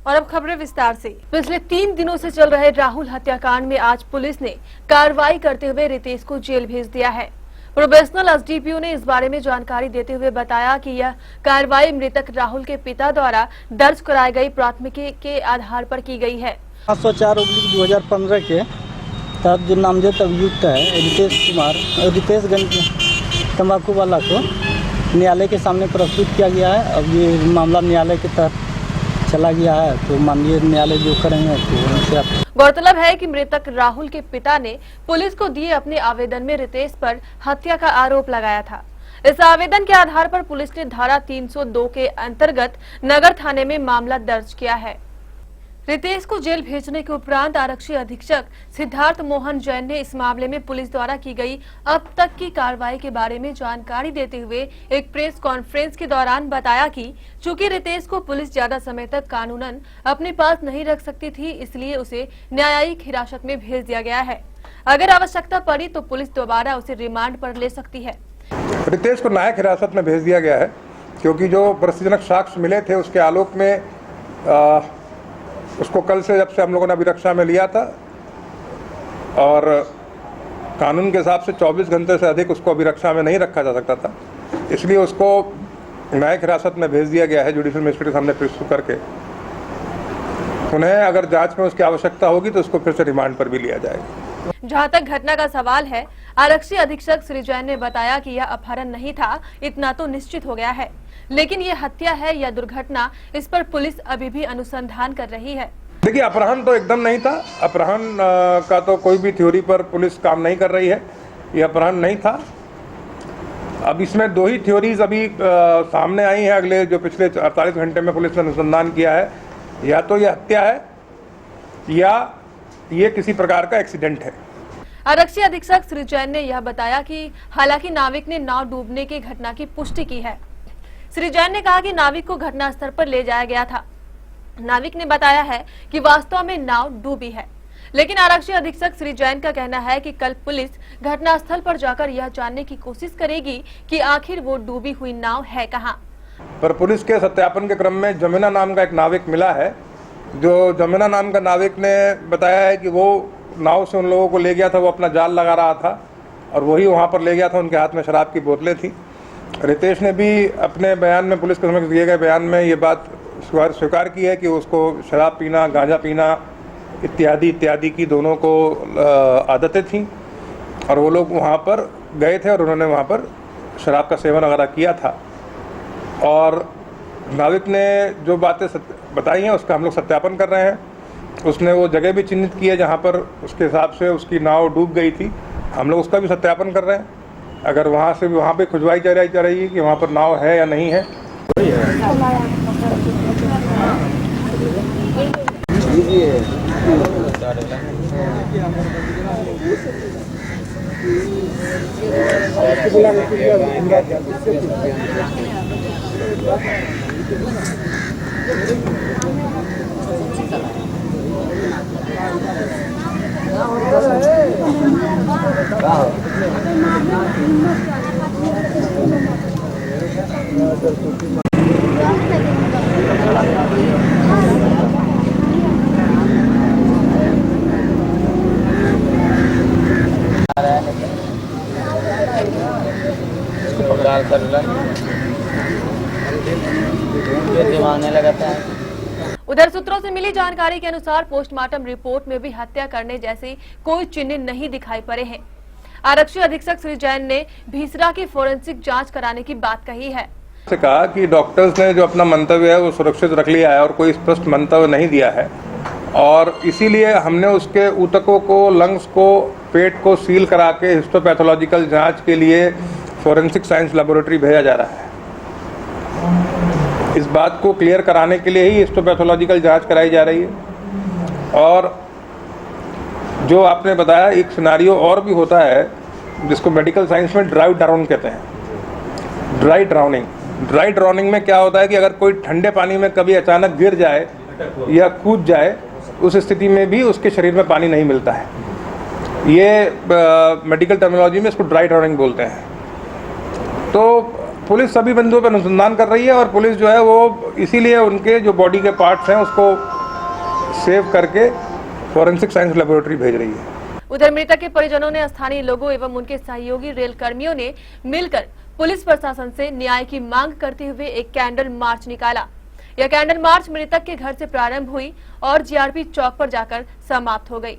और अब खबरें विस्तार से। पिछले 3 दिनों से चल रहे राहुल हत्याकांड में आज पुलिस ने कार्रवाई करते हुए रितेश को जेल भेज दिया है। प्रोबेशनल एसडीपीओ ने इस बारे में जानकारी देते हुए बताया कि यह कार्रवाई मृतक राहुल के पिता द्वारा दर्ज कराई गई प्राथमिकी के आधार पर की गई है। 504/2015 के तहत जो नामजद अभियुक्त है रितेश कुमार रितेशगंज तंबाकू वाला को न्यायालय के सामने प्रस्तुत किया गया है। अब ये मामला न्यायालय के तहत चला गया है, तो माननीय न्यायालय जो करेंगे तो उनसे आप। गौरतलब है कि मृतक राहुल के पिता ने पुलिस को दिए अपने आवेदन में रितेश पर हत्या का आरोप लगाया था। इस आवेदन के आधार पर पुलिस ने धारा 302 के अंतर्गत नगर थाने में मामला दर्ज किया है। रितेश को जेल भेजने के उपरांत आरक्षी अधीक्षक सिद्धार्थ मोहन जैन ने इस मामले में पुलिस द्वारा की गई अब तक की कार्रवाई के बारे में जानकारी देते हुए एक प्रेस कॉन्फ्रेंस के दौरान बताया कि चूंकि रितेश को पुलिस ज्यादा समय तक कानूनन अपने पास नहीं रख सकती थी, इसलिए उसे न्यायिक हिरासत में भेज दिया गया है। अगर आवश्यकता पड़ी तो पुलिस दोबारा उसे रिमांड पर ले सकती है। रितेश को न्यायिक हिरासत में भेज दिया गया है क्योंकि जो प्रसिद्धजनक साक्ष्य मिले थे उसके आलोक में उसको कल से जब से हम लोगों ने अभिरक्षा में लिया था और कानून के हिसाब से 24 घंटे से अधिक उसको अभिरक्षा में नहीं रखा जा सकता था, इसलिए उसको न्यायिक हिरासत में भेज दिया गया है जुडिशियल मजिस्ट्रेट के सामने प्रस्तुत करके। उन्हें अगर जांच में उसकी आवश्यकता होगी तो उसको फिर से रिमांड पर भी लिया जाएगा। जहां तक घटना का सवाल है, आरक्षी अधीक्षक श्री जैन ने बताया कि यह अपहरण नहीं था, इतना तो निश्चित हो गया है, लेकिन ये हत्या है या दुर्घटना, इस पर पुलिस अभी भी अनुसंधान कर रही है। देखिए, अपहरण तो एकदम नहीं था। अपहरण का तो कोई भी थ्योरी पर पुलिस काम नहीं कर रही है। ये अपहरण नहीं था। अब इसमें 2 ही थ्योरीज अभी सामने आई हैं अगले जो पिछले 48 घंटे में पुलिस ने अनुसंधान किया है। या तो ये हत्या है या ये किसी प्रकार का एक्सीडेंट है। आरक्षी अधीक्षक श्री जैन ने यह बताया कि हालांकि नाविक ने नाव डूबने की घटना की पुष्टि की है। श्री जैन ने कहा कि नाविक को घटनास्थल पर ले जाया गया था। नाविक ने बताया है कि वास्तव में नाव डूबी है, लेकिन आरक्षी अधीक्षक श्री जैन का कहना है कि कल पुलिस घटनास्थल पर जाकर यह जानने की कोशिश करेगी कि आखिर वो डूबी हुई नाव है कहां। पर पुलिस के सत्यापन के क्रम में जमुना नाम का एक नाविक मिला है। जो जमुना नाम का नाविक ने बताया है कि वो नाव से उन लोगों को ले गया था, वो अपना जाल लगा रहा था और वही वहाँ पर ले गया था। उनके हाथ में शराब की बोतलें थी। रितेश ने भी अपने बयान में पुलिस के समक्ष दिए गए बयान में ये बात स्वीकार की है कि उसको शराब पीना, गांजा पीना इत्यादि की दोनों को आदतें थीं और वो लोग वहाँ पर गए थे और उन्होंने वहाँ पर शराब का सेवन वगैरह किया था। और नाविक ने जो बातें बताई हैं उसका हम लोग सत्यापन कर रहे हैं। उसने वो जगह भी चिन्हित की है जहाँ पर उसके हिसाब से उसकी नाव डूब गई थी। हम लोग उसका भी सत्यापन कर रहे हैं। अगर वहाँ से वहाँ पे खुजवाई जा रही है कि वहाँ पर नाव है या नहीं है। उधर सूत्रों से मिली जानकारी के अनुसार पोस्टमार्टम रिपोर्ट में भी हत्या करने जैसे कोई चिन्ह नहीं दिखाई पड़े हैं। आरक्षी अधीक्षक श्री जैन ने भीसरा की फोरेंसिक जांच कराने की बात कही है। से कहा कि डॉक्टर्स ने जो अपना मंतव्य है वो सुरक्षित रख लिया है और कोई स्पष्ट मंतव्य नहीं दिया है और इसीलिए हमने उसके ऊतकों को, लंग्स को, पेट को सील करा के हिस्टोपैथोलॉजिकल जांच के लिए फोरेंसिक साइंस लेबोरेटरी भेजा जा रहा है। इस बात को क्लियर कराने के लिए ही हिस्टोपैथोलॉजिकल जांच कराई जा रही है। और जो आपने बताया एक सिनारियो और भी होता है जिसको मेडिकल साइंस में ड्राई ड्राउन कहते हैं। ड्राई ड्राउनिंग में क्या होता है कि अगर कोई ठंडे पानी में कभी अचानक गिर जाए या कूद जाए, उस स्थिति में भी उसके शरीर में पानी नहीं मिलता है। ये मेडिकल टर्मिनोलॉजी में इसको ड्राई ड्राउनिंग बोलते हैं। तो पुलिस सभी बिंदुओं पर अनुसंधान कर रही है और पुलिस जो है वो इसीलिए उनके जो बॉडी के पार्ट्स हैं उसको सेव करके फॉरेंसिक साइंस लेबोरेटरी भेज रही है। उधर मृतक के परिजनों ने स्थानीय लोगों एवं उनके सहयोगी रेल कर्मियों ने मिलकर पुलिस प्रशासन से न्याय की मांग करते हुए एक कैंडल मार्च निकाला। यह कैंडल मार्च मृतक के घर से प्रारंभ हुई और जीआरपी चौक पर जाकर समाप्त हो गई।